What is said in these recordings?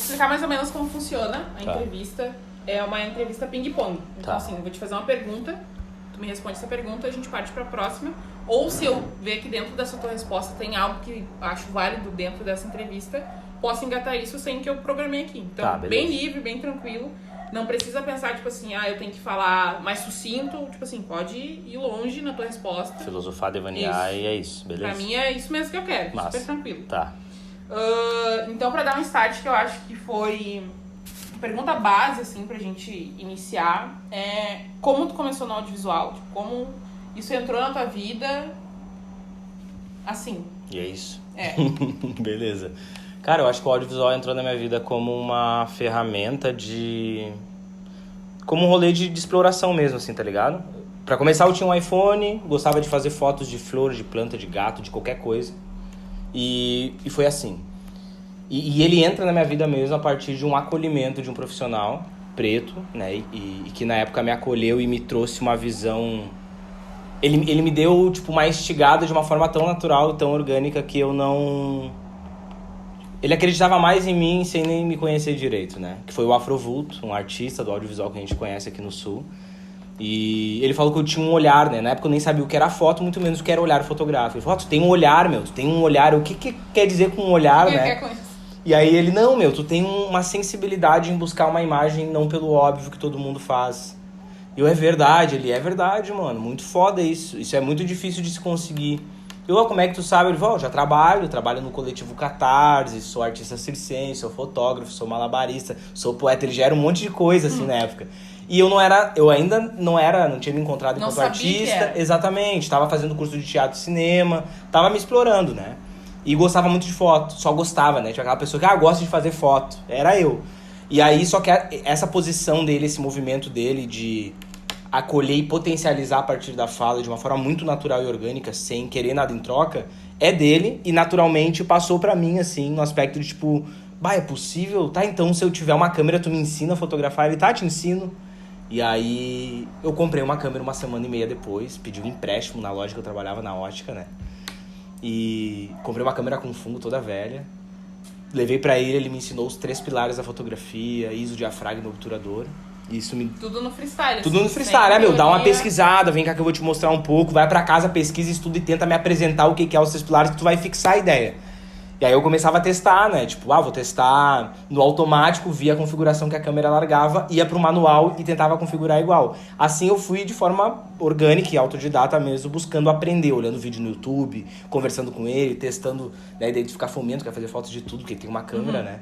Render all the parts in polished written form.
explicar mais ou menos como funciona a Tá. entrevista. É uma entrevista ping-pong. Então, Tá. assim, eu vou te fazer uma pergunta, tu me responde essa pergunta, a gente parte pra próxima. Ou se eu ver que dentro dessa tua resposta tem algo que acho válido dentro dessa entrevista, posso engatar isso sem que eu programei aqui. Então, Tá, beleza. bem livre, bem tranquilo. Não precisa pensar, tipo assim, eu tenho que falar mais sucinto. Tipo assim, pode ir longe na tua resposta. Filosofar, devanear Isso. e é isso, beleza? Pra mim é isso mesmo que eu quero, Massa. super tranquilo. Tá. Então, pra dar um start, que eu acho que foi a pergunta base, assim, pra gente iniciar, é como tu começou no audiovisual? Tipo, como isso entrou na tua vida, assim. E é isso. É. Beleza. Cara, eu acho que o audiovisual entrou na minha vida como uma ferramenta de... como um rolê de exploração mesmo, assim, tá ligado? Pra começar, eu tinha um iPhone, gostava de fazer fotos de flor, de planta, de gato, de qualquer coisa. E foi assim. E ele entra na minha vida mesmo a partir de um acolhimento de um profissional preto, né? E que na época me acolheu e me trouxe uma visão... Ele me deu, tipo, uma instigada de uma forma tão natural, tão orgânica, que eu não... Ele acreditava mais em mim sem nem me conhecer direito, né? Que foi o Afrovulto, um artista do audiovisual que a gente conhece aqui no Sul. E ele falou que eu tinha um olhar, né? Na época eu nem sabia o que era foto, muito menos o que era olhar fotográfico. Ele falou, tu tem um olhar, meu, tu tem um olhar. O que quer dizer com um olhar, O que né? quer com isso? E aí ele, não, meu, tu tem uma sensibilidade em buscar uma imagem não pelo óbvio que todo mundo faz. E eu, é verdade, ele é verdade, mano. Muito foda isso. Isso é muito difícil de se conseguir. Eu, como é que tu sabe? Ele falou, já trabalho no coletivo Catarse, sou artista circense, sou fotógrafo, sou malabarista, sou poeta. Ele já era um monte de coisa, assim, na época. E eu ainda não tinha me encontrado Não enquanto sabia artista. que era. Exatamente, tava fazendo curso de teatro e cinema, tava me explorando, né? E gostava muito de foto, só gostava, né? Tinha aquela pessoa que, gosta de fazer foto. Era eu. E aí, só que essa posição dele, esse movimento dele de acolher e potencializar a partir da fala de uma forma muito natural e orgânica, sem querer nada em troca, é dele e naturalmente passou pra mim, assim, no aspecto de tipo, é possível? Tá, então se eu tiver uma câmera, tu me ensina a fotografar? Ele, tá, te ensino. E aí eu comprei uma câmera 1 semana e meia depois, pedi um empréstimo na loja que eu trabalhava, na ótica, né? E comprei uma câmera com fundo toda velha. Levei pra ele me ensinou os 3 pilares da fotografia, ISO, diafragma e obturador. Isso me... Tudo no freestyle. Tudo assim, no freestyle, sem meu, dá uma teoria. pesquisada, vem cá que eu vou te mostrar um pouco, vai pra casa, pesquisa, estuda e tenta me apresentar o que é os 3 pilares que tu vai fixar a ideia. E aí eu começava a testar, né, tipo, vou testar no automático, via a configuração que a câmera largava, ia pro manual e tentava configurar igual. Assim eu fui de forma orgânica e autodidata mesmo, buscando aprender, olhando vídeo no YouTube, conversando com ele, testando, né, identificar fomento, quer fazer fotos de tudo, porque tem uma câmera, né.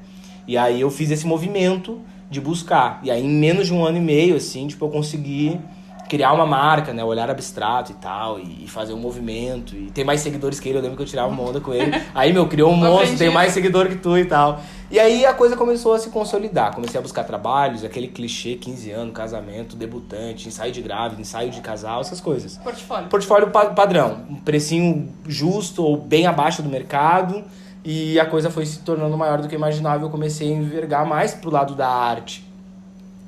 E aí eu fiz esse movimento de buscar. E aí em menos de 1 ano e meio, assim, tipo, eu consegui criar uma marca, né, olhar abstrato e tal, e fazer um movimento, e ter mais seguidores que ele. Eu lembro que eu tirava uma onda com ele. Aí, meu, criou um monstro, tem mais seguidor que tu e tal. E aí a coisa começou a se consolidar. Comecei a buscar trabalhos, aquele clichê, 15 anos, casamento, debutante, ensaio de grávida, ensaio de casal, essas coisas. Portfólio padrão. Um precinho justo ou bem abaixo do mercado. E a coisa foi se tornando maior do que eu imaginava. Eu comecei a envergar mais pro lado da arte.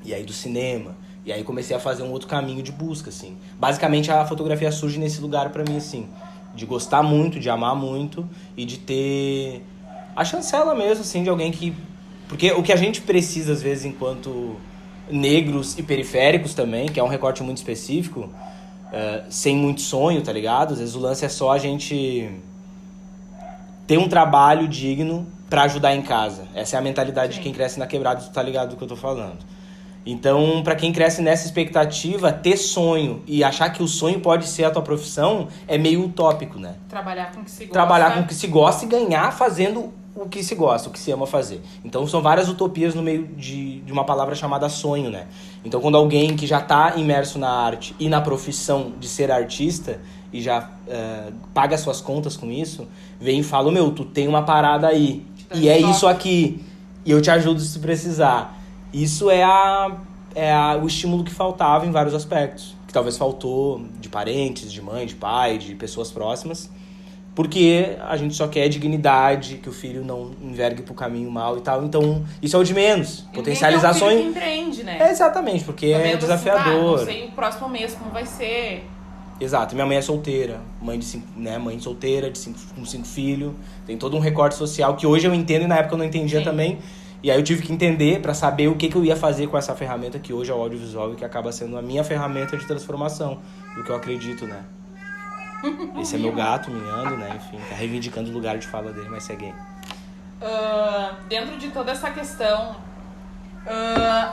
E aí do cinema. E aí comecei a fazer um outro caminho de busca, assim. Basicamente a fotografia surge nesse lugar pra mim, assim. De gostar muito, de amar muito. E de ter a chancela mesmo, assim, de alguém que... Porque o que a gente precisa, às vezes, enquanto negros e periféricos também, que é um recorte muito específico, sem muito sonho, tá ligado? Às vezes o lance é só a gente ter um trabalho digno pra ajudar em casa. Essa é a mentalidade de quem cresce na quebrada, tu tá ligado do que eu tô falando. Então, pra quem cresce nessa expectativa, ter sonho e achar que o sonho pode ser a tua profissão é meio utópico, né? Trabalhar com o que se gosta. Trabalhar com o que se gosta e ganhar fazendo o que se gosta, o que se ama fazer. Então, são várias utopias no meio de uma palavra chamada sonho, né? Então, quando alguém que já tá imerso na arte e na profissão de ser artista e já paga suas contas com isso, vem e fala, tu tem uma parada aí, e é isso aqui, e eu te ajudo se precisar. Isso é o estímulo que faltava em vários aspectos. Que talvez faltou de parentes, de mãe, de pai, de pessoas próximas. Porque a gente só quer dignidade, que o filho não envergue pro caminho mal e tal. Então, isso é o de menos. Potencializar sonho. Que empreende, né? Exatamente, porque é desafiador. Assim, não sei o próximo mês como vai ser. Exato, minha mãe é solteira, mãe solteira, com 5 filhos. Tem todo um recorte social que hoje eu entendo e na época eu não entendia também. E aí eu tive que entender para saber o que eu ia fazer com essa ferramenta que hoje é o audiovisual e que acaba sendo a minha ferramenta de transformação, do que eu acredito, né? Esse é meu gato miando, né? Enfim, tá reivindicando o lugar de fala dele, mas segue aí. Dentro de toda essa questão,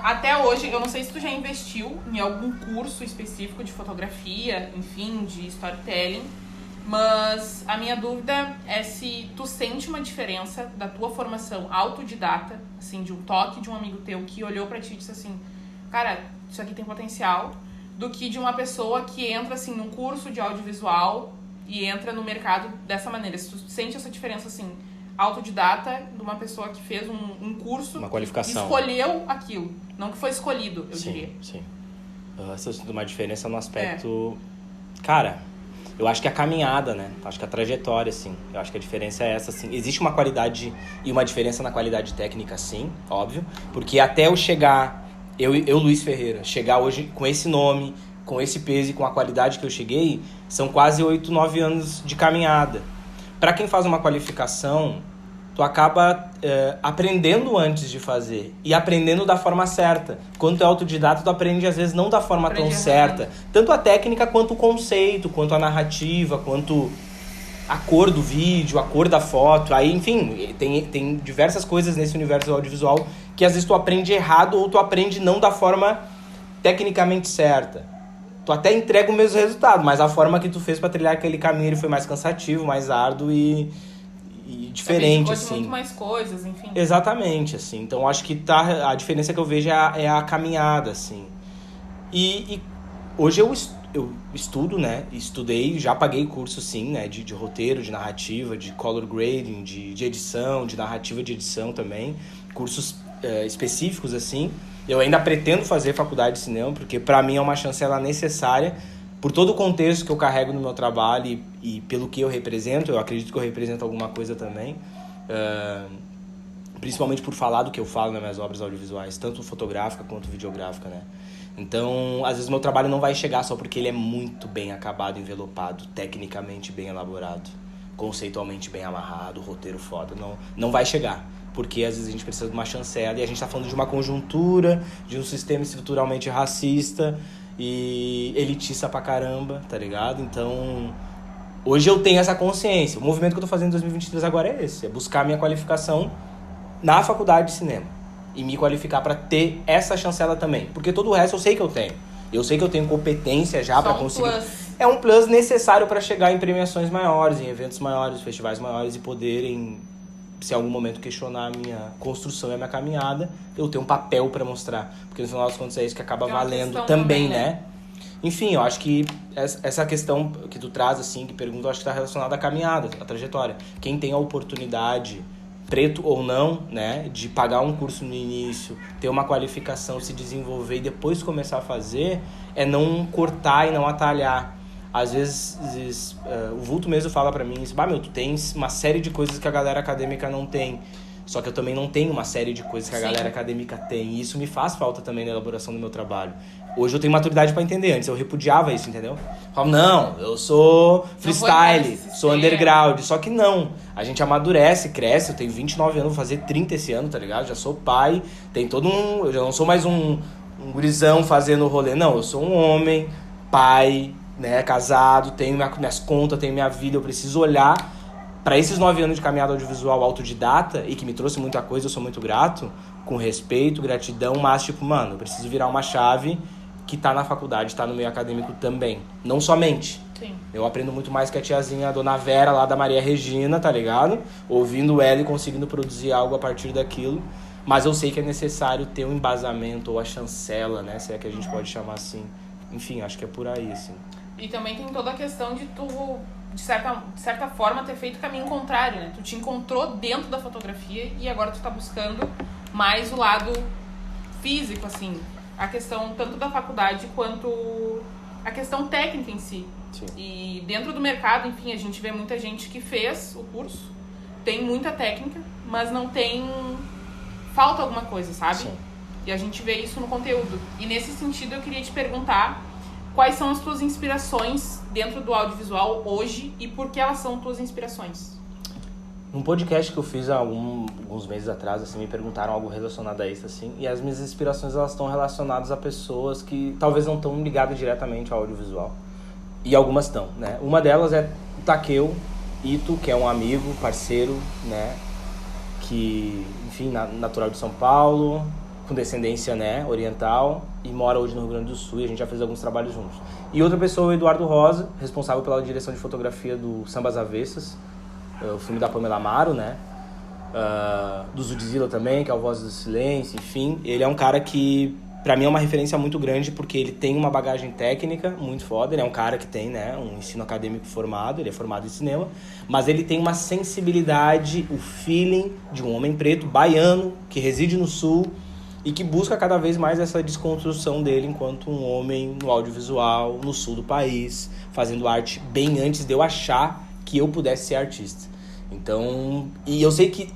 até hoje, eu não sei se tu já investiu em algum curso específico de fotografia, enfim, de storytelling, mas a minha dúvida é se tu sente uma diferença da tua formação autodidata, assim, de um toque de um amigo teu que olhou pra ti e disse assim, cara, isso aqui tem potencial, do que de uma pessoa que entra, assim, num curso de audiovisual e entra no mercado dessa maneira. Se tu sente essa diferença, assim, autodidata de uma pessoa que fez um curso, uma qualificação, e escolheu aquilo, não que foi escolhido, eu diria. Sim. Essa é uma diferença no aspecto... Cara, eu acho que a caminhada, né? Acho que a trajetória, assim. Eu acho que a diferença é essa, assim. Existe uma qualidade e uma diferença na qualidade técnica, sim, óbvio. Porque até eu chegar, eu Luiz Ferreira, chegar hoje com esse nome, com esse peso e com a qualidade que eu cheguei, são quase 8, 9 anos de caminhada. Para quem faz uma qualificação, tu acaba aprendendo antes de fazer e aprendendo da forma certa. Quando tu é autodidata, tu aprende às vezes não da forma tão certa. Tanto a técnica, quanto o conceito, quanto a narrativa, quanto a cor do vídeo, a cor da foto. Aí, enfim, tem diversas coisas nesse universo audiovisual que às vezes tu aprende errado ou tu aprende não da forma tecnicamente certa. Tu até entrega o mesmo resultado, mas a forma que tu fez pra trilhar aquele caminho ele foi mais cansativo, mais árduo e diferente, assim. Muito mais coisas, enfim. Exatamente, assim. Então, acho que a diferença que eu vejo é a caminhada, assim. E hoje eu estudo, né? Estudei, já paguei curso, sim, né? De roteiro, de narrativa, de color grading, de edição, de narrativa de edição também. Cursos específicos, assim. Eu ainda pretendo fazer faculdade de cinema, porque pra mim é uma chancela necessária, por todo o contexto que eu carrego no meu trabalho e pelo que eu represento. Eu acredito que eu represento alguma coisa também, principalmente por falar do que eu falo nas minhas obras audiovisuais, tanto fotográfica quanto videográfica, né? Então, às vezes, meu trabalho não vai chegar só porque ele é muito bem acabado, envelopado, tecnicamente bem elaborado, conceitualmente bem amarrado, roteiro foda. Não vai chegar. Porque às vezes a gente precisa de uma chancela e a gente tá falando de uma conjuntura, de um sistema estruturalmente racista e elitista pra caramba, tá ligado? Então, hoje eu tenho essa consciência. O movimento que eu tô fazendo em 2023 agora é esse, é buscar a minha qualificação na faculdade de cinema e me qualificar pra ter essa chancela também, porque todo o resto eu sei que eu tenho. Eu sei que eu tenho competência já pra conseguir. É um plus necessário pra chegar em premiações maiores, em eventos maiores, festivais maiores e poderem, se em algum momento questionar a minha construção e a minha caminhada, eu tenho um papel pra mostrar. Porque no final das contas é isso que acaba valendo também, né? Enfim, eu acho que essa questão que tu traz, assim, que pergunta, eu acho que tá relacionada à caminhada, à trajetória. Quem tem a oportunidade, preto ou não, né, de pagar um curso no início, ter uma qualificação, se desenvolver e depois começar a fazer, é não cortar e não atalhar. Às vezes, o Vulto mesmo fala pra mim, tu tens uma série de coisas que a galera acadêmica não tem. Só que eu também não tenho uma série de coisas que a galera acadêmica tem. E isso me faz falta também na elaboração do meu trabalho. Hoje eu tenho maturidade pra entender. Antes eu repudiava isso, entendeu? Eu falava, não, eu sou freestyle, sou underground. Só que não. A gente amadurece, cresce. Eu tenho 29 anos, vou fazer 30 esse ano, tá ligado? Já sou pai, tem todo um... Eu já não sou mais um gurizão fazendo rolê. Não, eu sou um homem, pai, né, casado, tenho minhas contas, tenho minha vida. Eu preciso olhar para esses 9 anos de caminhada audiovisual autodidata e que me trouxe muita coisa, eu sou muito grato, com respeito, gratidão, mas tipo, mano, eu preciso virar uma chave que tá na faculdade, tá no meio acadêmico também. Não somente. Sim. Eu aprendo muito mais que a tiazinha, a dona Vera lá da Maria Regina, tá ligado? Ouvindo ela e conseguindo produzir algo a partir daquilo. Mas eu sei que é necessário ter um embasamento ou a chancela, né? Se é que a gente pode chamar assim. Enfim, acho que é por aí, assim. E também tem toda a questão de tu, de certa forma, ter feito o caminho contrário, né? Tu te encontrou dentro da fotografia e agora tu tá buscando mais o lado físico, assim. A questão tanto da faculdade quanto a questão técnica em si. Sim. E dentro do mercado, enfim, a gente vê muita gente que fez o curso, tem muita técnica, mas não tem... Falta alguma coisa, sabe? Sim. E a gente vê isso no conteúdo. E nesse sentido eu queria te perguntar quais são as tuas inspirações dentro do audiovisual hoje e por que elas são tuas inspirações? Num podcast que eu fiz há alguns meses atrás, assim, me perguntaram algo relacionado a isso, assim, e as minhas inspirações, elas estão relacionadas a pessoas que talvez não estão ligadas diretamente ao audiovisual. E algumas estão, né? Uma delas é o Takeo Ito, que é um amigo, parceiro, né? Que, enfim, natural de São Paulo, com descendência, né, oriental, e mora hoje no Rio Grande do Sul, e a gente já fez alguns trabalhos juntos. E outra pessoa, o Eduardo Rosa, responsável pela direção de fotografia do Sambas Avessas, o filme da Pamela Amaro, né? Do Zudzilla também, que é o Voz do Silêncio, enfim. Ele é um cara que, pra mim, é uma referência muito grande, porque ele tem uma bagagem técnica muito foda. Ele é um cara que tem, né, um ensino acadêmico formado, ele é formado em cinema, mas ele tem uma sensibilidade, o feeling de um homem preto, baiano, que reside no Sul, e que busca cada vez mais essa desconstrução dele enquanto um homem no audiovisual, no sul do país, fazendo arte bem antes de eu achar que eu pudesse ser artista. Então, e eu sei que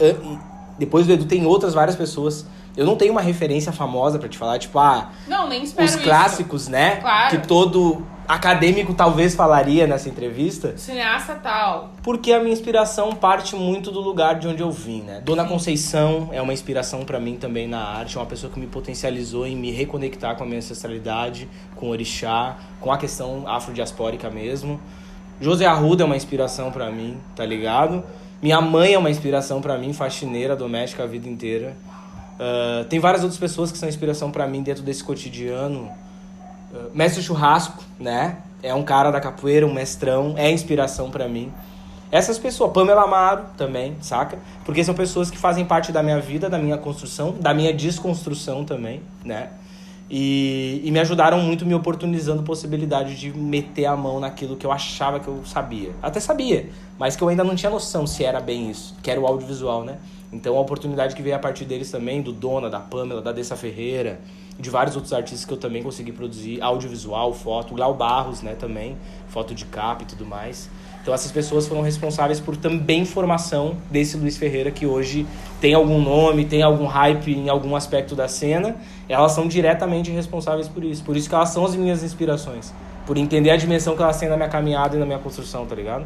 depois do Edu tem outras várias pessoas. Eu não tenho uma referência famosa pra te falar, tipo, não, nem espero os clássicos, isso. Né? Claro. Que todo acadêmico talvez falaria nessa entrevista. Cineasta tal. Porque a minha inspiração parte muito do lugar de onde eu vim, né? Dona Conceição é uma inspiração pra mim também na arte, é uma pessoa que me potencializou em me reconectar com a minha ancestralidade, com o orixá, com a questão afrodiaspórica mesmo. José Arruda é uma inspiração pra mim, tá ligado? Minha mãe é uma inspiração pra mim, faxineira, doméstica a vida inteira. Tem várias outras pessoas que são inspiração pra mim dentro desse cotidiano. Mestre Churrasco, né? É um cara da capoeira, um mestrão, é inspiração pra mim. Essas pessoas, Pamela Amaro também, saca? Porque são pessoas que fazem parte da minha vida, da minha construção, da minha desconstrução também, né? E me ajudaram muito, me oportunizando possibilidade de meter a mão naquilo que eu achava que eu sabia. Até sabia, mas que eu ainda não tinha noção se era bem isso, que era o audiovisual, né? Então a oportunidade que veio a partir deles também, do Dona, da Pamela, da Dessa Ferreira, de vários outros artistas que eu também consegui produzir, audiovisual, foto, Lau Barros, né, também, foto de capa e tudo mais. Então essas pessoas foram responsáveis por também formação desse Luiz Ferreira, que hoje tem algum nome, tem algum hype em algum aspecto da cena. Elas são diretamente responsáveis por isso. Por isso que elas são as minhas inspirações. Por entender a dimensão que elas têm na minha caminhada e na minha construção, tá ligado?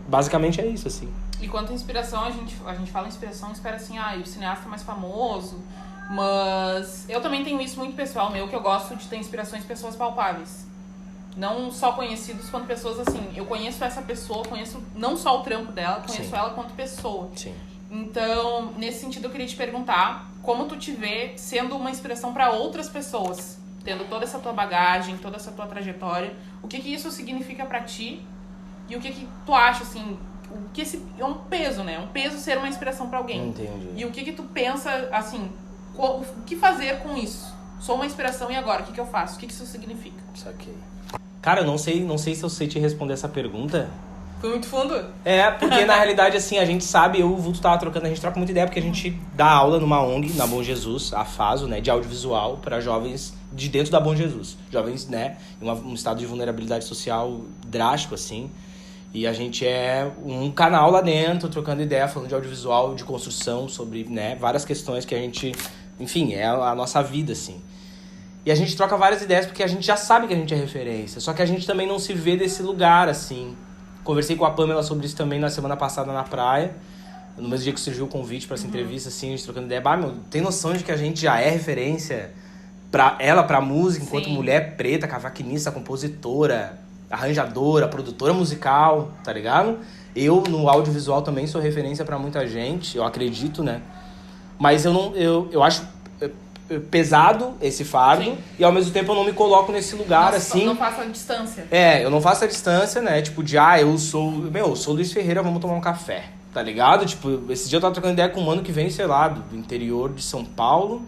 Basicamente é isso, assim. E quanto à inspiração, a gente fala inspiração, espera assim, o cineasta mais famoso. Mas eu também tenho isso muito pessoal meu, que eu gosto de ter inspirações de pessoas palpáveis. Não só conhecidos, quanto pessoas assim. Eu conheço essa pessoa, conheço não só o trampo dela, conheço ela quanto pessoa. Sim. Então, nesse sentido, eu queria te perguntar como tu te vê sendo uma inspiração para outras pessoas, tendo toda essa tua bagagem, toda essa tua trajetória. O que isso significa para ti e o que tu acha, assim, o que é um peso, né? Um peso ser uma inspiração para alguém. Entendi. E o que tu pensa, assim, o que fazer com isso? Sou uma inspiração e agora? O que eu faço? O que isso significa? Saquei. Cara, eu não sei se eu sei te responder essa pergunta. Foi muito fundo? Porque na realidade, assim, a gente sabe, eu e o Vulto tava trocando, a gente troca muita ideia, porque a gente dá aula numa ONG, na Bom Jesus, a FASO, né, de audiovisual, para jovens de dentro da Bom Jesus. Jovens, né, em um estado de vulnerabilidade social drástico, assim. E a gente é um canal lá dentro, trocando ideia, falando de audiovisual, de construção, sobre, né, várias questões que a gente, enfim, é a nossa vida, assim. E a gente troca várias ideias porque a gente já sabe que a gente é referência, só que a gente também não se vê desse lugar, assim. Conversei com a Pamela sobre isso também na semana passada na praia, no mesmo dia que surgiu o convite para essa entrevista, assim, a gente trocando ideia. Tem noção de que a gente já é referência pra música, enquanto Sim. mulher preta, cavaquinista, compositora, arranjadora, produtora musical, tá ligado? Eu, no audiovisual, também sou referência pra muita gente, eu acredito, né? Mas eu acho pesado esse fardo. Sim. E ao mesmo tempo eu não me coloco nesse lugar, assim. Não faço a distância. Eu não faço a distância, né? Tipo, eu sou Luiz Ferreira, vamos tomar um café, tá ligado? Tipo, esse dia eu tava trocando ideia com um mano que vem, sei lá, do interior de São Paulo,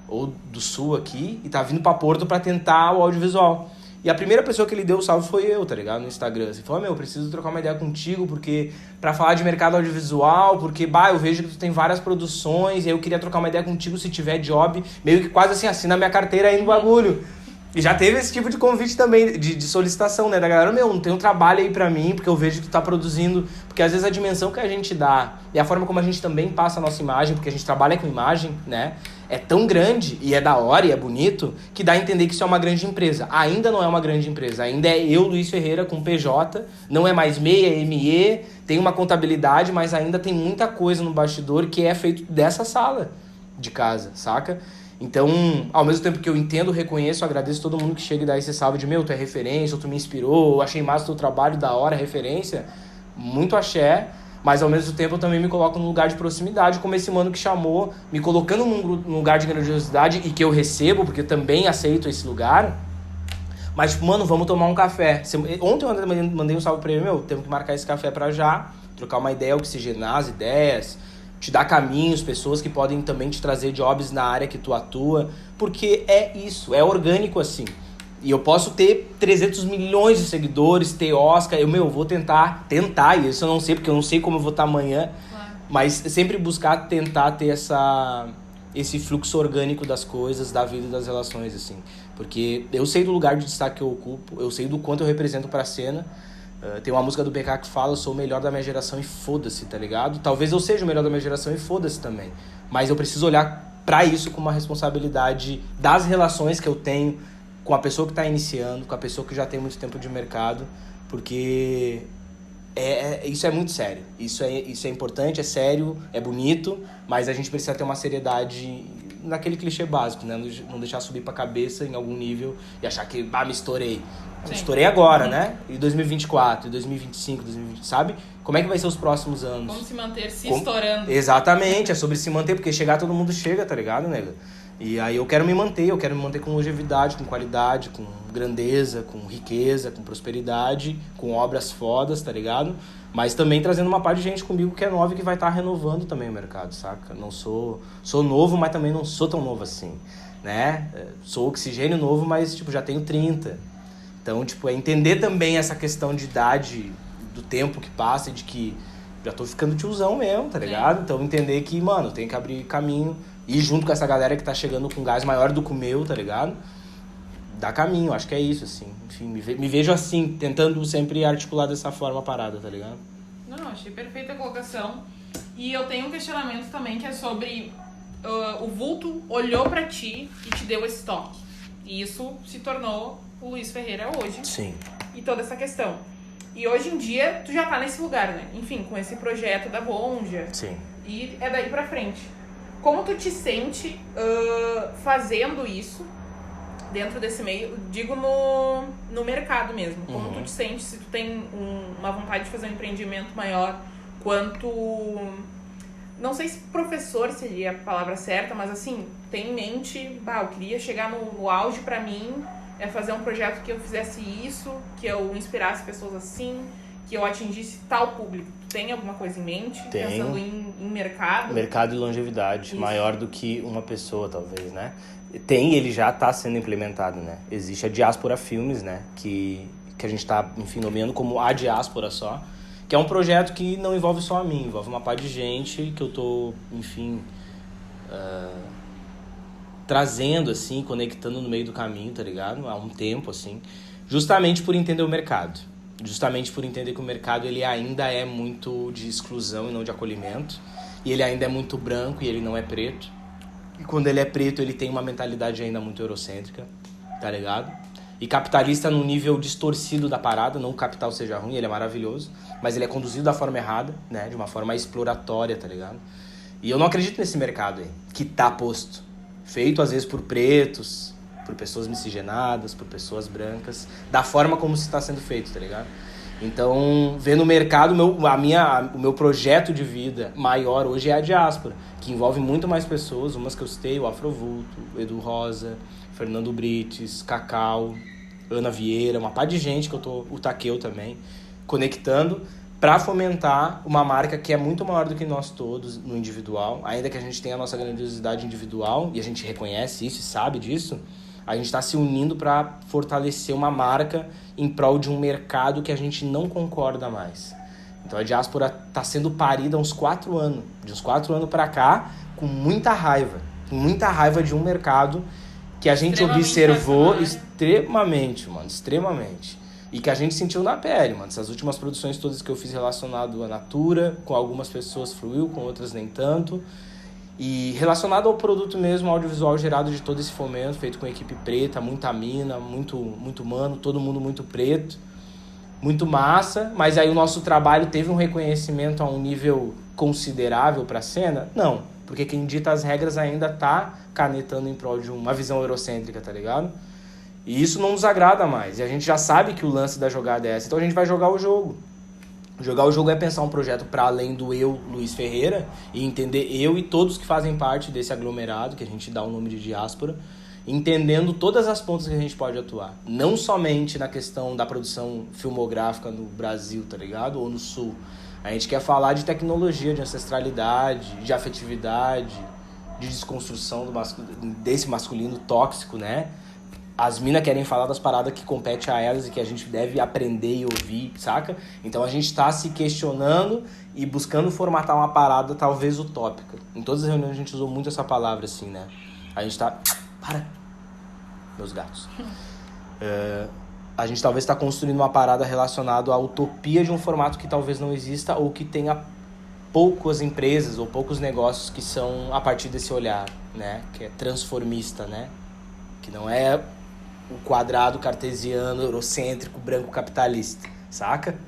ou do sul aqui, e tá vindo pra Porto pra tentar o audiovisual. E a primeira pessoa que ele deu o salve foi eu, tá ligado? No Instagram. Assim, falou, eu preciso trocar uma ideia contigo, porque pra falar de mercado audiovisual, porque, eu vejo que tu tem várias produções, e aí eu queria trocar uma ideia contigo se tiver job, meio que quase assim, assina a minha carteira aí no bagulho. E já teve esse tipo de convite também, de solicitação, né? Da galera, não tem um trabalho aí pra mim, porque eu vejo que tu tá produzindo. Porque às vezes a dimensão que a gente dá e a forma como a gente também passa a nossa imagem, porque a gente trabalha com imagem, né? É tão grande e é da hora e é bonito, que dá a entender que isso é uma grande empresa. Ainda não é uma grande empresa. Ainda é eu, Luiz Ferreira, com PJ. Não é mais MEI, é ME. Tem uma contabilidade, mas ainda tem muita coisa no bastidor que é feito dessa sala de casa, saca? Então, ao mesmo tempo que eu entendo, reconheço, agradeço todo mundo que chega e dá esse salve de tu é referência, ou tu me inspirou, ou achei massa o teu trabalho, da hora, referência. Muito axé, mas ao mesmo tempo eu também me coloco num lugar de proximidade, como esse mano que chamou, me colocando num lugar de grandiosidade e que eu recebo, porque eu também aceito esse lugar. Mas, tipo, mano, vamos tomar um café. Ontem eu mandei um salve pra ele, temos que marcar esse café pra já, trocar uma ideia, oxigenar as ideias, te dar caminhos, pessoas que podem também te trazer jobs na área que tu atua, porque é isso, é orgânico assim. E eu posso ter 300 milhões de seguidores, ter Oscar, vou tentar, e isso eu não sei, porque eu não sei como eu vou estar amanhã, claro. Mas sempre buscar tentar ter esse fluxo orgânico das coisas, da vida e das relações, assim. Porque eu sei do lugar de destaque que eu ocupo, eu sei do quanto eu represento pra cena. Tem uma música do BK que fala, eu sou o melhor da minha geração e foda-se, tá ligado? Talvez eu seja o melhor da minha geração e foda-se também. Mas eu preciso olhar pra isso com uma responsabilidade das relações que eu tenho com a pessoa que tá iniciando, com a pessoa que já tem muito tempo de mercado, porque isso é muito sério. Isso é importante, é sério, é bonito, mas a gente precisa ter uma seriedade naquele clichê básico, né? Não deixar subir pra cabeça em algum nível e achar que, me estourei. Sim. Estourei agora, né? E 2024, e 2025, 2020, sabe? Como é que vai ser os próximos anos? Como se manter estourando. Exatamente, é sobre se manter, porque chegar todo mundo chega, tá ligado, nega? E aí eu quero me manter com longevidade, com qualidade, com grandeza, com riqueza, com prosperidade, com obras fodas, tá ligado? Mas também trazendo uma parte de gente comigo que é nova e que vai estar renovando também o mercado, saca? Não sou novo, mas também não sou tão novo assim, né? Sou oxigênio novo, mas, tipo, já tenho 30. Então, tipo, é entender também essa questão de idade, do tempo que passa e de que já tô ficando tiozão mesmo, tá ligado? Então, entender que, mano, eu tenho que abrir caminho e junto com essa galera que tá chegando com gás maior do que o meu, tá ligado? Dá caminho, acho que é isso, assim. Enfim, me vejo assim, tentando sempre articular dessa forma a parada, tá ligado? Não, achei perfeita a colocação. E eu tenho um questionamento também que é sobre o vulto olhou pra ti e te deu esse toque. E isso se tornou o Luiz Ferreira hoje. Sim. E toda essa questão. E hoje em dia, tu já tá nesse lugar, né? Enfim, com esse projeto da Bonja. Sim. E é daí pra frente. Como tu te sente fazendo isso dentro desse meio? Digo no mercado mesmo. Como tu te sente, se tu tem uma vontade de fazer um empreendimento maior, quanto... Não sei se professor seria a palavra certa, mas assim, tem em mente, eu queria chegar no auge pra mim, fazer um projeto que eu fizesse isso, que eu inspirasse pessoas assim, que eu atingisse tal público. Tu tem alguma coisa em mente? Tenho. Pensando em mercado? Mercado e longevidade, isso. Maior do que uma pessoa, talvez, né? Ele já tá sendo implementado, né? Existe a Diáspora Filmes, né? Que a gente tá, enfim, nomeando como a Diáspora só. Que é um projeto que não envolve só a mim, envolve uma parte de gente que eu tô, enfim, trazendo, assim, conectando no meio do caminho, tá ligado? Há um tempo, assim, justamente por entender o mercado. Justamente por entender que o mercado, ele ainda é muito de exclusão e não de acolhimento. E ele ainda é muito branco e ele não é preto. E quando ele é preto, ele tem uma mentalidade ainda muito eurocêntrica, tá ligado? E capitalista num nível distorcido da parada, não que o capital seja ruim, ele é maravilhoso, mas ele é conduzido da forma errada, né? De uma forma exploratória, tá ligado? E eu não acredito nesse mercado aí, que tá posto. Feito às vezes por pretos, por pessoas miscigenadas, por pessoas brancas, da forma como se está sendo feito, tá ligado? Então, vendo o mercado, o meu projeto de vida maior hoje é a Diáspora, que envolve muito mais pessoas, umas que eu citei, o Afrovulto, o Edu Rosa, Fernando Brites, Cacau, Ana Vieira, uma par de gente que eu tô, o Takeu também, conectando para fomentar uma marca que é muito maior do que nós todos no individual, ainda que a gente tenha a nossa grandiosidade individual, e a gente reconhece isso e sabe disso, a gente está se unindo para fortalecer uma marca em prol de um mercado que a gente não concorda mais. Então a Diáspora está sendo parida há uns 4 anos, de uns 4 anos para cá, com muita raiva de um mercado que a gente observou extremamente, mano, extremamente. E que a gente sentiu na pele, mano. Essas últimas produções todas que eu fiz relacionado à Natura, com algumas pessoas fluiu, com outras nem tanto. E relacionado ao produto mesmo, audiovisual gerado de todo esse fomento, feito com equipe preta, muita mina, muito humano, todo mundo muito preto, muito massa. Mas aí o nosso trabalho teve um reconhecimento a um nível considerável pra cena? Não, porque quem dita as regras ainda tá canetando em prol de uma visão eurocêntrica, tá ligado? E isso não nos agrada mais. E a gente já sabe que o lance da jogada é essa. Então a gente vai jogar o jogo. Jogar o jogo é pensar um projeto para além do eu, Luiz Ferreira, e entender eu e todos que fazem parte desse aglomerado, que a gente dá o nome de diáspora, entendendo todas as pontas que a gente pode atuar. Não somente na questão da produção filmográfica no Brasil, tá ligado? Ou no Sul. A gente quer falar de tecnologia, de ancestralidade, de afetividade, de desconstrução desse masculino tóxico, né? As minas querem falar das paradas que compete a elas e que a gente deve aprender e ouvir, saca? Então a gente tá se questionando e buscando formatar uma parada talvez utópica. Em todas as reuniões a gente usou muito essa palavra assim, né? A gente tá... Para! Meus gatos. A gente talvez tá construindo uma parada relacionada à utopia de um formato que talvez não exista ou que tenha poucas empresas ou poucos negócios que são a partir desse olhar, né? Que é transformista, né? Que não é o quadrado cartesiano, eurocêntrico, branco capitalista, saca?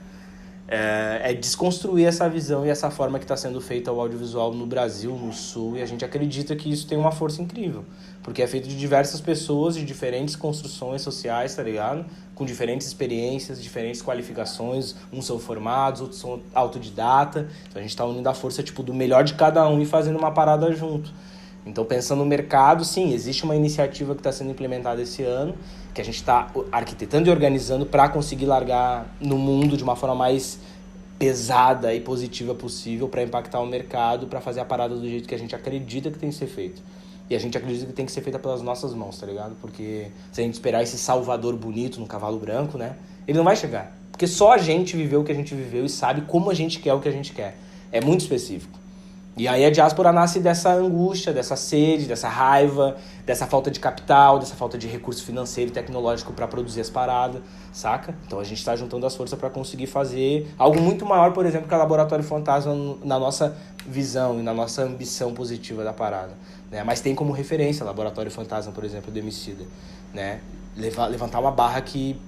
É desconstruir essa visão e essa forma que está sendo feita o audiovisual no Brasil, no Sul, e a gente acredita que isso tem uma força incrível, porque é feito de diversas pessoas, de diferentes construções sociais, tá ligado? Com diferentes experiências, diferentes qualificações, uns são formados, outros são autodidata, então a gente está unindo a força tipo, do melhor de cada um e fazendo uma parada junto. Então, pensando no mercado, sim, existe uma iniciativa que está sendo implementada esse ano, que a gente está arquitetando e organizando para conseguir largar no mundo de uma forma mais pesada e positiva possível para impactar o mercado, para fazer a parada do jeito que a gente acredita que tem que ser feito. E a gente acredita que tem que ser feita pelas nossas mãos, tá ligado? Porque se a gente esperar esse Salvador bonito no cavalo branco, né? Ele não vai chegar. Porque só a gente viveu o que a gente viveu e sabe como a gente quer o que a gente quer. É muito específico. E aí a diáspora nasce dessa angústia, dessa sede, dessa raiva, dessa falta de capital, dessa falta de recurso financeiro e tecnológico para produzir as paradas, saca? Então a gente está juntando as forças para conseguir fazer algo muito maior, por exemplo, que a Laboratório Fantasma na nossa visão e na nossa ambição positiva da parada, né? Mas tem como referência Laboratório Fantasma, por exemplo, do Emicida, né? Levantar uma barra que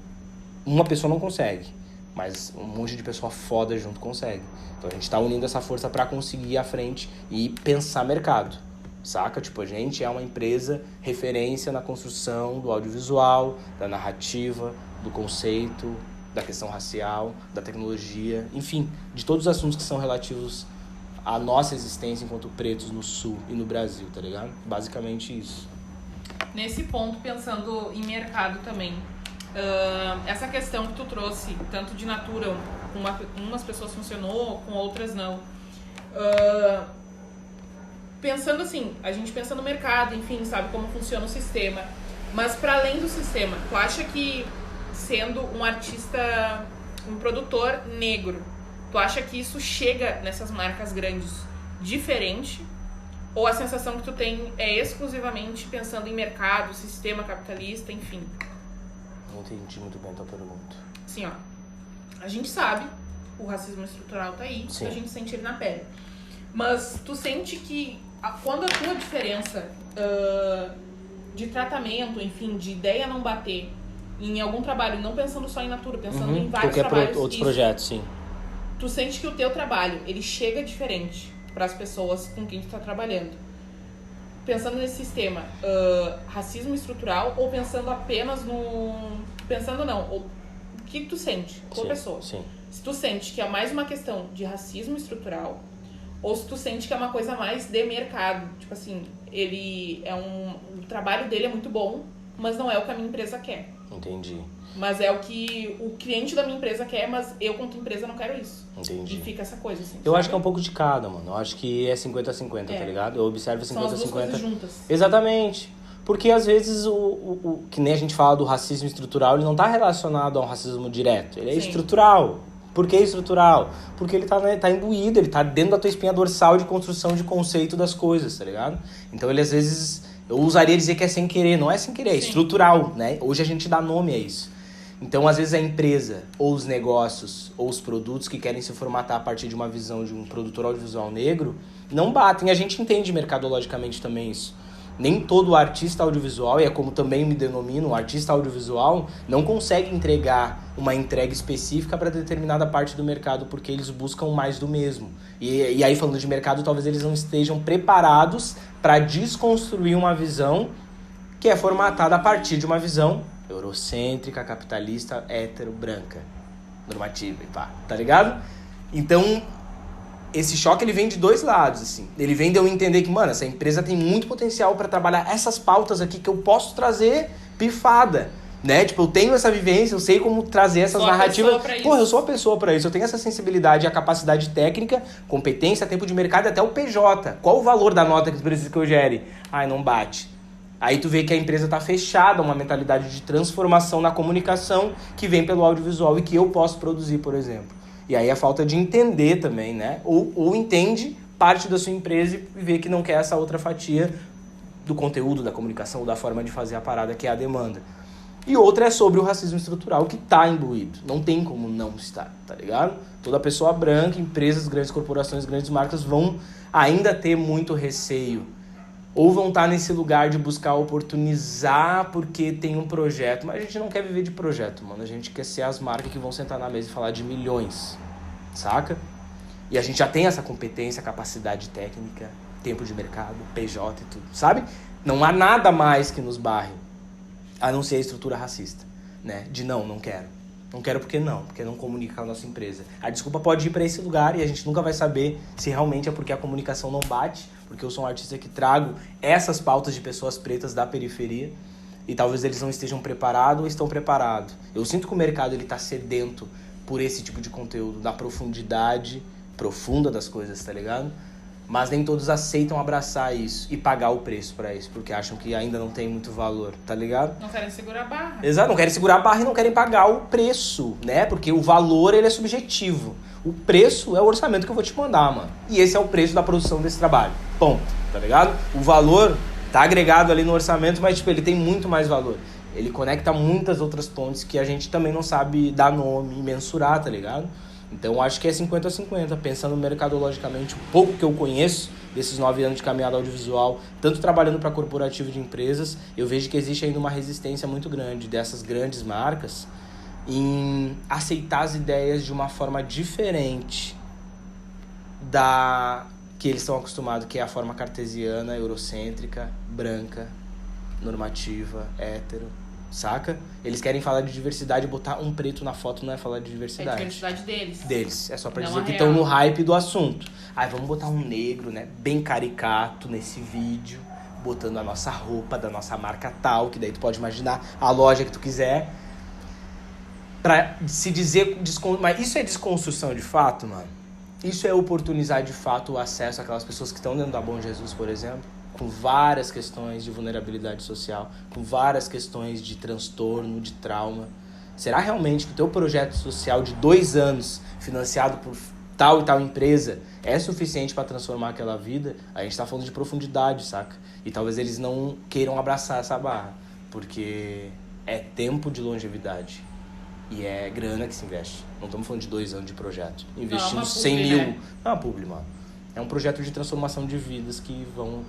uma pessoa não consegue, mas um monte de pessoa foda junto consegue. Então a gente tá unindo essa força para conseguir ir à frente e pensar mercado, saca? Tipo, a gente é uma empresa referência na construção do audiovisual, da narrativa, do conceito, da questão racial, da tecnologia, enfim, de todos os assuntos que são relativos à nossa existência enquanto pretos no Sul e no Brasil, tá ligado? Basicamente isso. Nesse ponto, pensando em mercado também, essa questão que tu trouxe, tanto de Natura, com umas pessoas funcionou, com outras não. Pensando assim, a gente pensa no mercado, enfim, sabe como funciona o sistema. Mas para além do sistema, tu acha que sendo um artista, um produtor negro, tu acha que isso chega nessas marcas grandes diferente? Ou a sensação que tu tem é exclusivamente pensando em mercado, sistema capitalista, enfim? Não entendi muito bem a tua pergunta. Sim, ó. A gente sabe, o racismo estrutural tá aí, Sim. A gente sente ele na pele. Mas tu sente que quando a tua diferença de tratamento, enfim, de ideia não bater em algum trabalho, não pensando só em Natura, pensando em vários trabalhos, outros projetos, sim. Tu sente que o teu trabalho, ele chega diferente para as pessoas com quem tu tá trabalhando. Pensando nesse sistema, racismo estrutural, ou pensando apenas no... Pensando não, o que tu sente, tua pessoa. Sim. Se tu sente que é mais uma questão de racismo estrutural, ou se tu sente que é uma coisa mais de mercado. Tipo assim, ele é o trabalho dele é muito bom, mas não é o que a minha empresa quer. Entendi. Mas é o que o cliente da minha empresa quer, mas eu, quanto empresa, não quero isso. Entendi. E fica essa coisa, assim. Eu sabe? acho que é um pouco de cada, mano. Eu acho que é 50-50, tá ligado? Eu observo 50-50. São as duas coisas juntas. Exatamente. Porque às vezes que nem a gente fala do racismo estrutural, ele não tá relacionado a um racismo direto. Ele é estrutural. Por que estrutural? Porque ele tá imbuído, ele tá dentro da tua espinha dorsal de construção de conceito das coisas, tá ligado? Então ele às vezes Eu usaria dizer que é sem querer, não é sem querer, é estrutural, né? Hoje a gente dá nome a isso. Então, às vezes, a empresa, ou os negócios, ou os produtos que querem se formatar a partir de uma visão de um produtor audiovisual negro, não batem. A gente entende mercadologicamente também isso. Nem todo artista audiovisual, e é como também me denomino, o artista audiovisual, não consegue entregar uma entrega específica para determinada parte do mercado, porque eles buscam mais do mesmo. E aí, falando de mercado, talvez eles não estejam preparados para desconstruir uma visão que é formatada a partir de uma visão eurocêntrica, capitalista, hétero, branca, normativa e pá, tá ligado? Então, esse choque ele vem de dois lados, assim. Ele vem de eu entender que, mano, essa empresa tem muito potencial para trabalhar essas pautas aqui que eu posso trazer pifada, né? Tipo, eu tenho essa vivência, eu sei como trazer essas narrativas. Porra, eu sou a pessoa para isso. Eu tenho essa sensibilidade, a capacidade técnica, competência, tempo de mercado e até o PJ. Qual o valor da nota que tu precisa que eu gere? Ai, não bate. Aí tu vê que a empresa tá fechada, uma mentalidade de transformação na comunicação que vem pelo audiovisual e que eu posso produzir, por exemplo. E aí a falta de entender também, né? Ou entende parte da sua empresa e vê que não quer essa outra fatia do conteúdo, da comunicação, ou da forma de fazer a parada, que é a demanda. E outra é sobre o racismo estrutural, que tá imbuído. Não tem como não estar, tá ligado? Toda pessoa branca, empresas, grandes corporações, grandes marcas vão ainda ter muito receio. Ou vão estar nesse lugar de buscar oportunizar porque tem um projeto. Mas a gente não quer viver de projeto, mano. A gente quer ser as marcas que vão sentar na mesa e falar de milhões, saca? E a gente já tem essa competência, capacidade técnica, tempo de mercado, PJ e tudo, sabe? Não há nada mais que nos barre, a não ser a estrutura racista, né? De não quero. Não quero porque não comunica com a nossa empresa. A desculpa pode ir para esse lugar e a gente nunca vai saber se realmente é porque a comunicação não bate, porque eu sou um artista que trago essas pautas de pessoas pretas da periferia e talvez eles não estejam preparados ou estão preparados. Eu sinto que o mercado ele tá sedento por esse tipo de conteúdo, da profundidade profunda das coisas, tá ligado? Mas nem todos aceitam abraçar isso e pagar o preço pra isso, porque acham que ainda não tem muito valor, tá ligado? Não querem segurar a barra. Exato, não querem segurar a barra e não querem pagar o preço, né? Porque o valor, ele é subjetivo. O preço é o orçamento que eu vou te mandar, mano. E esse é o preço da produção desse trabalho. Ponto, tá ligado? O valor tá agregado ali no orçamento, mas, tipo, ele tem muito mais valor. Ele conecta muitas outras pontes que a gente também não sabe dar nome e mensurar, tá ligado? Então, acho que é 50-50, pensando mercadologicamente, o pouco que eu conheço desses 9 anos de caminhada audiovisual, tanto trabalhando para corporativo de empresas, eu vejo que existe ainda uma resistência muito grande dessas grandes marcas em aceitar as ideias de uma forma diferente da que eles estão acostumados, que é a forma cartesiana, eurocêntrica, branca, normativa, hétero. Saca? Eles querem falar de diversidade e botar um preto na foto não é falar de diversidade. É a diversidade deles. Deles. É só pra não dizer que estão no hype do assunto. Aí vamos botar um negro, né? Bem caricato nesse vídeo, botando a nossa roupa da nossa marca tal, que daí tu pode imaginar a loja que tu quiser. Pra se dizer... Mas isso é desconstrução de fato, mano? Isso é oportunizar de fato o acesso àquelas pessoas que estão dentro da Bom Jesus, por exemplo? Com várias questões de vulnerabilidade social, com várias questões de transtorno, de trauma. Será realmente que o teu projeto social de 2 anos, financiado por tal e tal empresa, é suficiente para transformar aquela vida? A gente tá falando de profundidade, saca? E talvez eles não queiram abraçar essa barra, porque é tempo de longevidade. E é grana que se investe. Não estamos falando de 2 anos de projeto. Investindo 100 mil... Né? Não é uma publi, mano. É um projeto de transformação de vidas que vão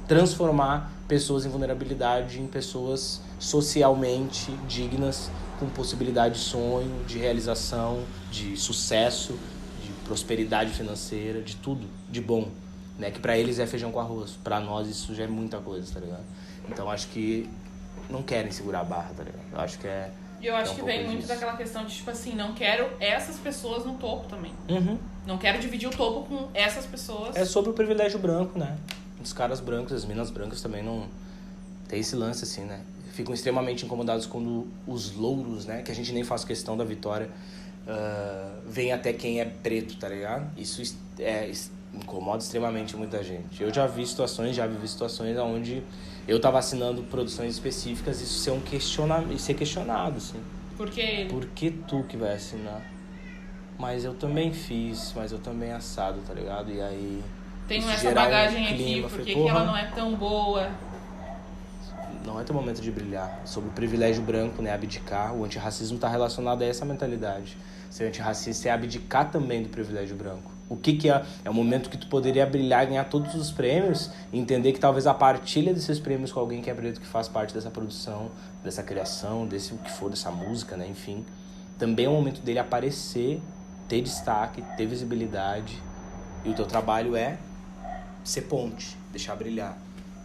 transformar pessoas em vulnerabilidade em pessoas socialmente dignas, com possibilidade de sonho, de realização, de sucesso, de prosperidade financeira, de tudo, de bom, né? Que pra eles é feijão com arroz, pra nós isso já é muita coisa, tá ligado? Então acho que não querem segurar a barra, tá ligado? Eu acho que é... E eu acho que vem muito daquela questão de, tipo assim, não quero essas pessoas no topo também. Uhum. Não quero dividir o topo com essas pessoas. É sobre o privilégio branco, né? Os caras brancos, as minas brancas também não... Tem esse lance, assim, né? Ficam extremamente incomodados quando os louros, né? Que a gente nem faz questão da vitória, vem até quem é preto, tá ligado? Isso incomoda extremamente muita gente. Eu já vivi situações onde eu tava assinando produções específicas e isso ser questionado, assim. Por que ele? Por que tu que vai assinar? Mas eu também fiz, mas eu também assado, tá ligado? E aí... Tenho essa bagagem aqui, por que ela não é tão boa? Não é teu momento de brilhar. Sobre o privilégio branco, né? Abdicar. O antirracismo está relacionado a essa mentalidade. Ser antirracista é abdicar também do privilégio branco. O que é? É o momento que tu poderia brilhar e ganhar todos os prêmios e entender que talvez a partilha desses prêmios com alguém que é preto, que faz parte dessa produção, dessa criação, desse o que for, dessa música, né? Enfim. Também é o momento dele aparecer, ter destaque, ter visibilidade. E o teu trabalho é ser ponte, deixar brilhar.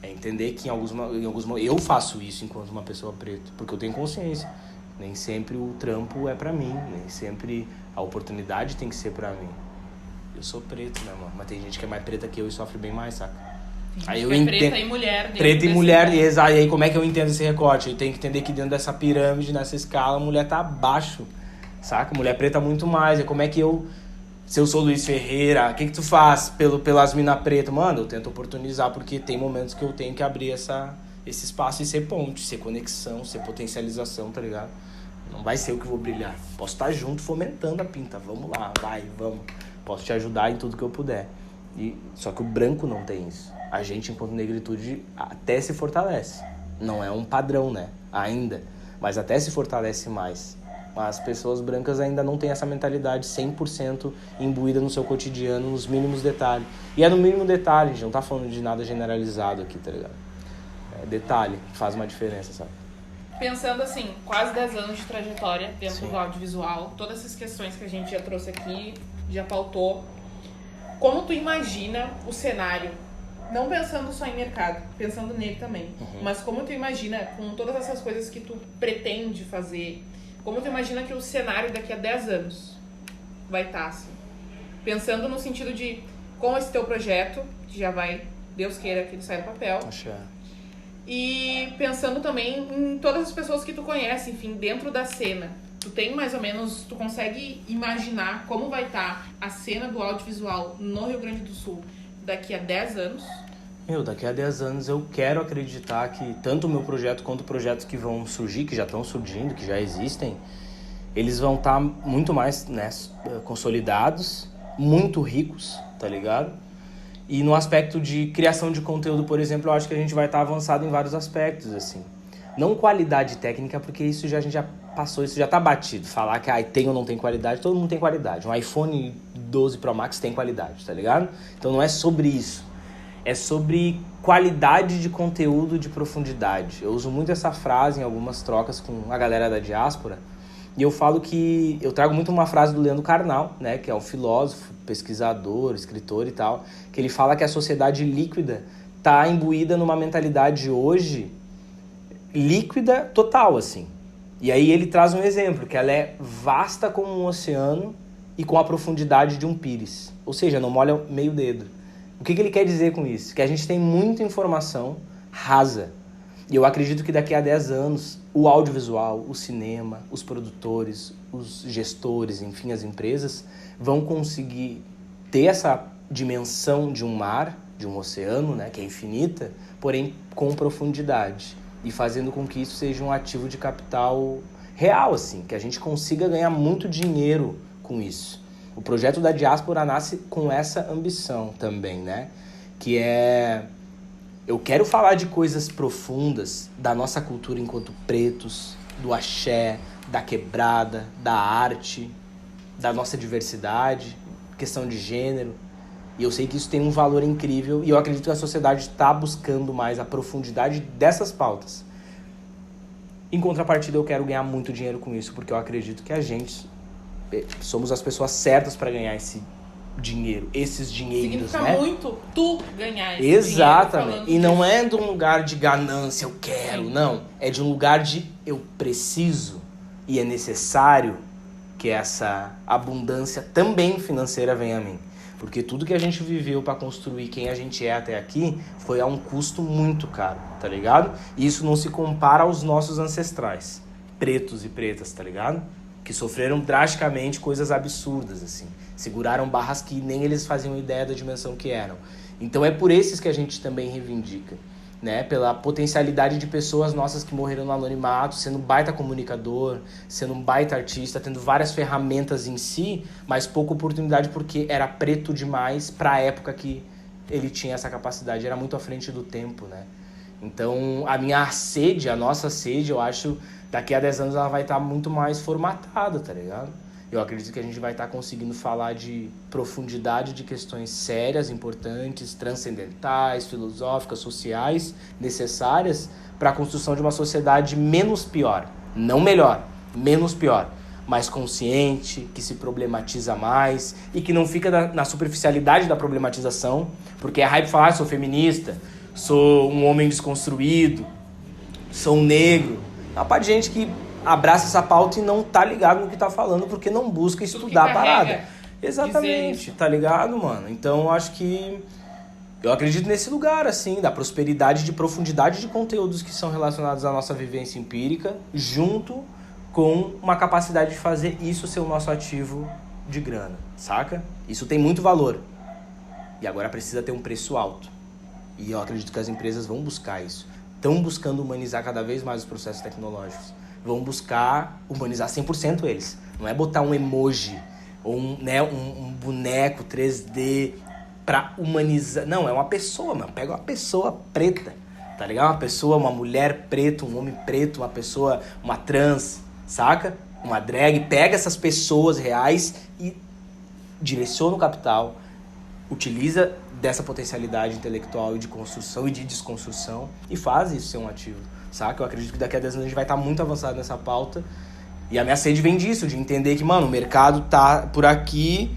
É entender que em alguns momentos eu faço isso enquanto uma pessoa preta, porque eu tenho consciência. Nem sempre o trampo é pra mim, nem sempre a oportunidade tem que ser pra mim. Eu sou preto, né, mano? Mas tem gente que é mais preta que eu e sofre bem mais, saca? Aí eu entendo. Preta e mulher. Preta e mulher, exato. E aí como é que eu entendo esse recorte? Eu tenho que entender que dentro dessa pirâmide, nessa escala, a mulher tá abaixo, saca? Mulher preta muito mais. E como é que eu... Se eu sou Luiz Ferreira, o que tu faz pelas mina preta? Mano, eu tento oportunizar, porque tem momentos que eu tenho que abrir esse espaço e ser ponte, ser conexão, ser potencialização, tá ligado? Não vai ser eu que vou brilhar. Posso estar junto fomentando a pinta. Vamos lá, vai, vamos. Posso te ajudar em tudo que eu puder. Só que o branco não tem isso. A gente, enquanto negritude, até se fortalece. Não é um padrão, né? Ainda. Mas até se fortalece mais. As pessoas brancas ainda não têm essa mentalidade 100% imbuída no seu cotidiano, nos mínimos detalhes. E é no mínimo detalhe, a gente não tá falando de nada generalizado aqui, tá ligado? É detalhe que faz uma diferença, sabe? Pensando assim, quase 10 anos de trajetória dentro Sim. do audiovisual, todas essas questões que a gente já trouxe aqui, já pautou, como tu imagina o cenário? Não pensando só em mercado, pensando nele também, mas como tu imagina, com todas essas coisas que tu pretende fazer, como tu imagina que o cenário daqui a 10 anos vai estar, assim? Pensando no sentido de, com esse teu projeto, que já vai, Deus queira que ele saia do papel. Acho. E pensando também em todas as pessoas que tu conhece, enfim, dentro da cena. Tu tem mais ou menos, tu consegue imaginar como vai estar a cena do audiovisual no Rio Grande do Sul daqui a 10 anos? Daqui a 10 anos eu quero acreditar que tanto o meu projeto quanto projetos que vão surgir, que já estão surgindo, que já existem, eles vão estar muito mais, né, consolidados, muito ricos, tá ligado? E no aspecto de criação de conteúdo, por exemplo, eu acho que a gente vai estar avançado em vários aspectos, assim. Não qualidade técnica, porque isso a gente já passou, isso já tá batido. Falar que tem ou não tem qualidade, todo mundo tem qualidade. Um iPhone 12 Pro Max tem qualidade, tá ligado? Então não é sobre isso. É sobre qualidade de conteúdo, de profundidade. Eu uso muito essa frase em algumas trocas com a galera da diáspora. E eu falo que... Eu trago muito uma frase do Leandro Carnal, né? Que é um filósofo, pesquisador, escritor e tal. Que ele fala que a sociedade líquida tá imbuída numa mentalidade hoje líquida total, assim. E aí ele traz um exemplo, que ela é vasta como um oceano e com a profundidade de um pires. Ou seja, não molha meio dedo. O que ele quer dizer com isso? Que a gente tem muita informação rasa. E eu acredito que daqui a 10 anos, o audiovisual, o cinema, os produtores, os gestores, enfim, as empresas, vão conseguir ter essa dimensão de um mar, de um oceano, né, que é infinita, porém com profundidade. E fazendo com que isso seja um ativo de capital real, assim, que a gente consiga ganhar muito dinheiro com isso. O projeto da diáspora nasce com essa ambição também, né? Que é... Eu quero falar de coisas profundas da nossa cultura enquanto pretos, do axé, da quebrada, da arte, da nossa diversidade, questão de gênero. E eu sei que isso tem um valor incrível e eu acredito que a sociedade está buscando mais a profundidade dessas pautas. Em contrapartida, eu quero ganhar muito dinheiro com isso, porque eu acredito que a gente somos as pessoas certas para ganhar esse dinheiro, esses dinheiros, significa né? muito tu ganhar esse Exatamente. dinheiro. E não é de um lugar de ganância, eu quero, não. É de um lugar de eu preciso e é necessário que essa abundância também financeira venha a mim. Porque tudo que a gente viveu para construir quem a gente é até aqui foi a um custo muito caro, tá ligado? E isso não se compara aos nossos ancestrais, pretos e pretas, tá ligado? Que sofreram drasticamente coisas absurdas, assim. Seguraram barras que nem eles faziam ideia da dimensão que eram. Então é por esses que a gente também reivindica, né? Pela potencialidade de pessoas nossas que morreram no anonimato, sendo um baita comunicador, sendo um baita artista, tendo várias ferramentas em si, mas pouca oportunidade porque era preto demais para a época que ele tinha essa capacidade. Era muito à frente do tempo, né? Então, a minha sede, a nossa sede, eu acho, daqui a 10 anos ela vai estar muito mais formatada, tá ligado? Eu acredito que a gente vai estar conseguindo falar de profundidade de questões sérias, importantes, transcendentais, filosóficas, sociais, necessárias para a construção de uma sociedade menos pior. Não melhor, menos pior. Mais consciente, que se problematiza mais e que não fica na superficialidade da problematização, porque é hype falar, sou feminista, sou um homem desconstruído, sou um negro. Uma parte de gente que abraça essa pauta e não tá ligado no que tá falando porque não busca estudar a parada. Exatamente, tá ligado, mano? Então eu acho que eu acredito nesse lugar, assim, da prosperidade, de profundidade de conteúdos que são relacionados à nossa vivência empírica, junto com uma capacidade de fazer isso ser o nosso ativo de grana, saca? Isso tem muito valor. E agora precisa ter um preço alto. E eu acredito que as empresas vão buscar isso. Estão buscando humanizar cada vez mais os processos tecnológicos. Vão buscar humanizar 100% eles. Não é botar um emoji ou um boneco 3D pra humanizar. Não, é uma pessoa, mano. Pega uma pessoa preta, tá ligado? Uma pessoa, uma mulher preta, um homem preto, uma pessoa, uma trans, saca? Uma drag. Pega essas pessoas reais e direciona o capital, utiliza dessa potencialidade intelectual e de construção e de desconstrução e faz isso ser um ativo, saca? Eu acredito que daqui a 10 anos a gente vai estar muito avançado nessa pauta e a minha sede vem disso, de entender que, mano, o mercado tá por aqui,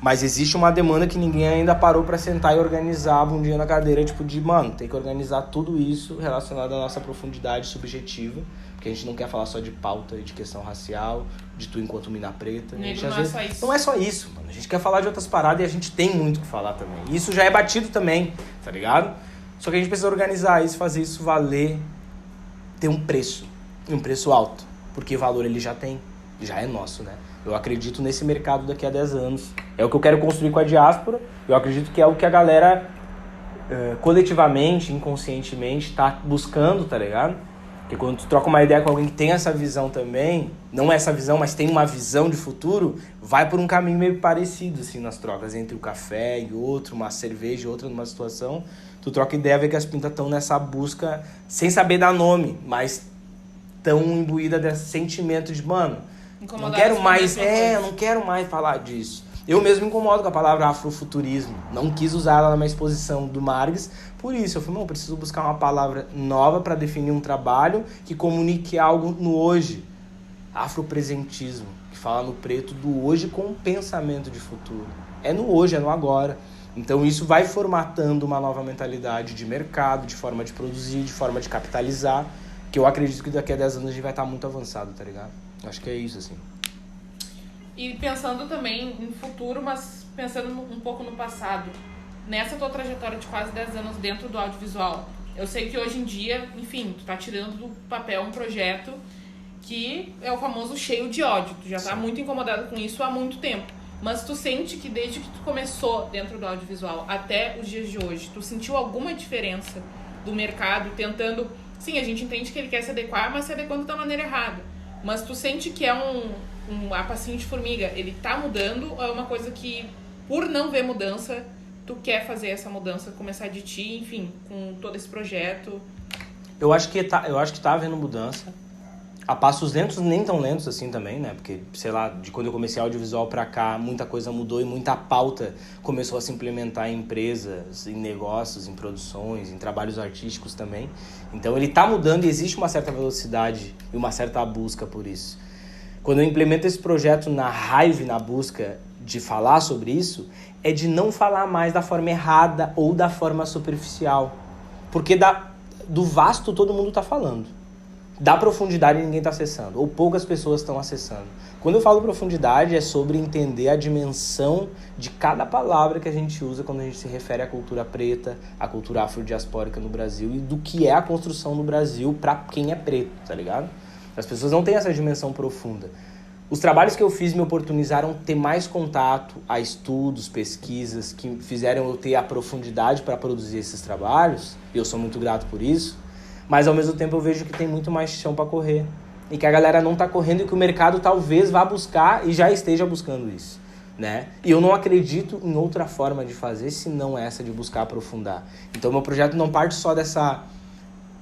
mas existe uma demanda que ninguém ainda parou pra sentar e organizar a bundinha na cadeira, tipo de, mano, tem que organizar tudo isso relacionado à nossa profundidade subjetiva, porque a gente não quer falar só de pauta e de questão racial, de tu enquanto mina preta. Não, gente, não é só isso. Não é só isso, mano. A gente quer falar de outras paradas e a gente tem muito o que falar também. E isso já é batido também, tá ligado? Só que a gente precisa organizar isso, fazer isso valer, ter um preço, e um preço alto. Porque valor ele já tem, já é nosso, né? Eu acredito nesse mercado daqui a 10 anos. É o que eu quero construir com a diáspora. Eu acredito que é o que a galera coletivamente, inconscientemente, tá buscando, tá ligado? Porque quando tu troca uma ideia com alguém que tem essa visão também, não é essa visão, mas tem uma visão de futuro, vai por um caminho meio parecido, assim, nas trocas. Entre o café e outro, uma cerveja e outra numa situação. Tu troca ideia, vê que as pintas estão nessa busca, sem saber dar nome, mas tão imbuída desse sentimento de, mano, não quero mais, eu não quero mais falar disso. Eu mesmo me incomodo com a palavra afrofuturismo. Não quis usar ela na minha exposição do Margs. Por isso, eu falei, não, preciso buscar uma palavra nova para definir um trabalho que comunique algo no hoje. Afropresentismo, que fala no preto do hoje com um pensamento de futuro. É no hoje, é no agora. Então isso vai formatando uma nova mentalidade de mercado, de forma de produzir, de forma de capitalizar, que eu acredito que daqui a 10 anos a gente vai estar muito avançado, tá ligado? Acho que é isso, assim. E pensando também em futuro, mas pensando um pouco no passado, nessa tua trajetória de quase 10 anos dentro do audiovisual, eu sei que hoje em dia, enfim, tu tá tirando do papel um projeto que é o famoso cheio de ódio. Tu já tá muito incomodado com isso há muito tempo. Mas tu sente que desde que tu começou dentro do audiovisual até os dias de hoje, tu sentiu alguma diferença do mercado tentando... Sim, a gente entende que ele quer se adequar, mas se adequando da maneira errada. Mas tu sente que é um passinho de formiga, ele tá mudando ou é uma coisa que, por não ver mudança, tu quer fazer essa mudança, começar de ti, enfim, com todo esse projeto? Eu acho que tá havendo mudança. A passos lentos, nem tão lentos assim também, né? Porque, sei lá, de quando eu comecei audiovisual pra cá, muita coisa mudou e muita pauta começou a se implementar em empresas, em negócios, em produções, em trabalhos artísticos também. Então ele tá mudando e existe uma certa velocidade e uma certa busca por isso. Quando eu implemento esse projeto na raiva e na busca de falar sobre isso, é de não falar mais da forma errada ou da forma superficial. Porque do vasto todo mundo tá falando. Da profundidade ninguém está acessando, ou poucas pessoas estão acessando. Quando eu falo profundidade, é sobre entender a dimensão de cada palavra que a gente usa quando a gente se refere à cultura preta, à cultura afrodiaspórica no Brasil e do que é a construção no Brasil para quem é preto, tá ligado? As pessoas não têm essa dimensão profunda. Os trabalhos que eu fiz me oportunizaram ter mais contato a estudos, pesquisas, que fizeram eu ter a profundidade para produzir esses trabalhos, e eu sou muito grato por isso. Mas ao mesmo tempo eu vejo que tem muito mais chão para correr. E que a galera não tá correndo e que o mercado talvez vá buscar e já esteja buscando isso, né? E eu não acredito em outra forma de fazer senão essa de buscar aprofundar. Então meu projeto não parte só dessa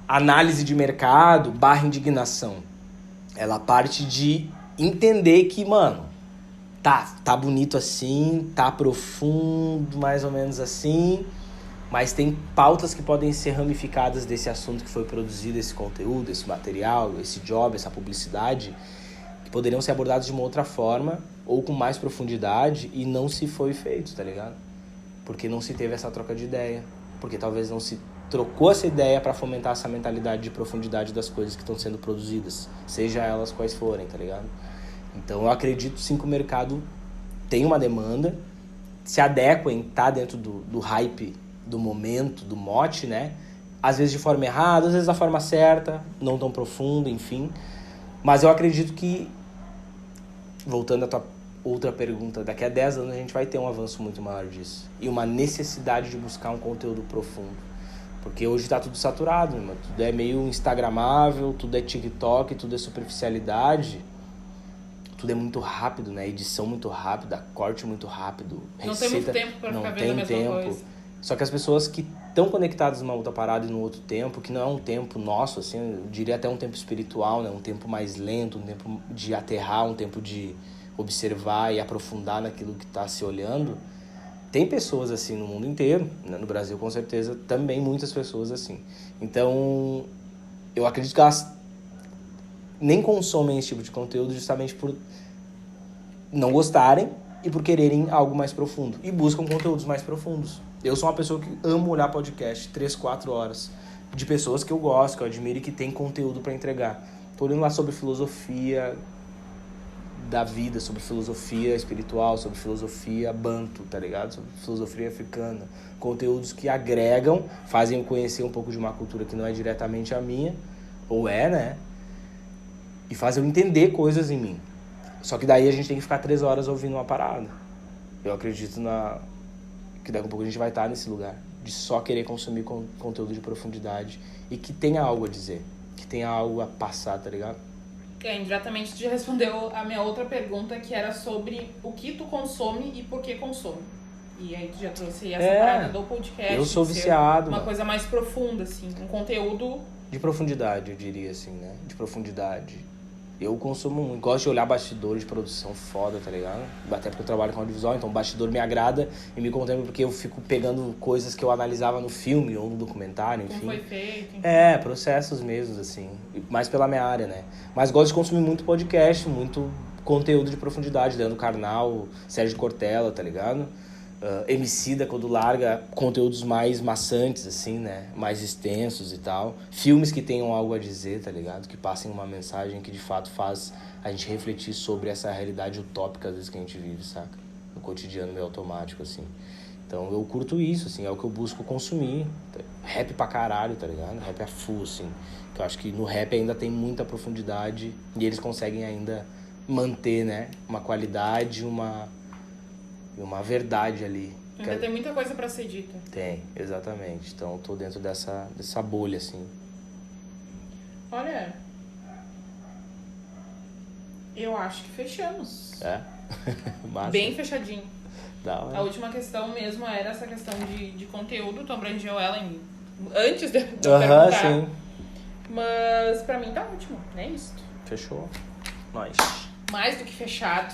análise de mercado / indignação. Ela parte de entender que, mano, tá bonito assim, tá profundo, mais ou menos assim, mas tem pautas que podem ser ramificadas desse assunto que foi produzido, esse conteúdo, esse material, esse job, essa publicidade, que poderiam ser abordados de uma outra forma ou com mais profundidade e não se foi feito, tá ligado? Porque não se teve essa troca de ideia, porque talvez não se trocou essa ideia para fomentar essa mentalidade de profundidade das coisas que estão sendo produzidas, seja elas quais forem, tá ligado? Então eu acredito sim que o mercado tem uma demanda, se adequa em estar dentro do hype do momento, do mote, né? Às vezes de forma errada, às vezes da forma certa, não tão profunda, enfim. Mas eu acredito que, voltando à tua outra pergunta, daqui a 10 anos a gente vai ter um avanço muito maior disso. E uma necessidade de buscar um conteúdo profundo. Porque hoje tá tudo saturado, irmão. Tudo é meio instagramável, tudo é TikTok, tudo é superficialidade. Tudo é muito rápido, né? Edição muito rápida, corte muito rápido. Não tem muito tempo pra ficar vendo a mesma coisa. Só que as pessoas que estão conectadas numa outra parada e no outro tempo, que não é um tempo nosso, assim, eu diria até um tempo espiritual, né? Um tempo mais lento, um tempo de aterrar, um tempo de observar e aprofundar naquilo que está se olhando. Tem pessoas assim no mundo inteiro, né? No Brasil com certeza também muitas pessoas assim. Então eu acredito que elas nem consomem esse tipo de conteúdo justamente por não gostarem e por quererem algo mais profundo e buscam conteúdos mais profundos. Eu sou uma pessoa que amo olhar podcast 3, 4 horas de pessoas que eu gosto, que eu admiro e que tem conteúdo para entregar. Tô olhando lá sobre filosofia da vida, sobre filosofia espiritual, sobre filosofia banto, tá ligado? Sobre filosofia africana. Conteúdos que agregam, fazem eu conhecer um pouco de uma cultura que não é diretamente a minha, ou é, né? E fazem eu entender coisas em mim. Só que daí a gente tem que ficar 3 horas ouvindo uma parada. Eu acredito que daqui a pouco a gente vai estar nesse lugar de só querer consumir conteúdo de profundidade e que tenha algo a dizer, que tenha algo a passar, tá ligado? Indiretamente tu já respondeu a minha outra pergunta, que era sobre o que tu consome e por que consome. E aí tu já trouxe essa parada do podcast. Eu sou viciado. Uma coisa mais profunda, assim, um conteúdo... De profundidade, eu diria assim, né? De profundidade. Eu consumo muito, gosto de olhar bastidores de produção foda, tá ligado? Até porque eu trabalho com audiovisual, então o bastidor me agrada e me contempla porque eu fico pegando coisas que eu analisava no filme ou no documentário, enfim. Como foi feito, enfim. Processos mesmos, assim, mais pela minha área, né? Mas gosto de consumir muito podcast, muito conteúdo de profundidade, Leandro Carnal, Sérgio Cortella, tá ligado? Emicida, quando larga conteúdos mais maçantes, assim, né? Mais extensos e tal. Filmes que tenham algo a dizer, tá ligado? Que passem uma mensagem que de fato faz a gente refletir sobre essa realidade utópica, às vezes, que a gente vive, saca? No cotidiano meio automático, assim. Então eu curto isso, assim, é o que eu busco consumir. Rap pra caralho, tá ligado? Rap é full, assim. Que eu acho que no rap ainda tem muita profundidade e eles conseguem ainda manter, né? Uma qualidade, uma verdade ali. Ainda tem muita coisa pra ser dita. Tem, exatamente. Então eu tô dentro dessa bolha, assim. Olha, eu acho que fechamos. É? Massa. Bem fechadinho. Da hora. A última questão mesmo era essa questão de conteúdo. Tu abrangeu ela antes de eu perguntar. Sim. Mas pra mim tá ótimo, é isso. Fechou. Nós. Mais do que fechado.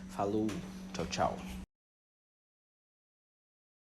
Falou. Tchau, tchau.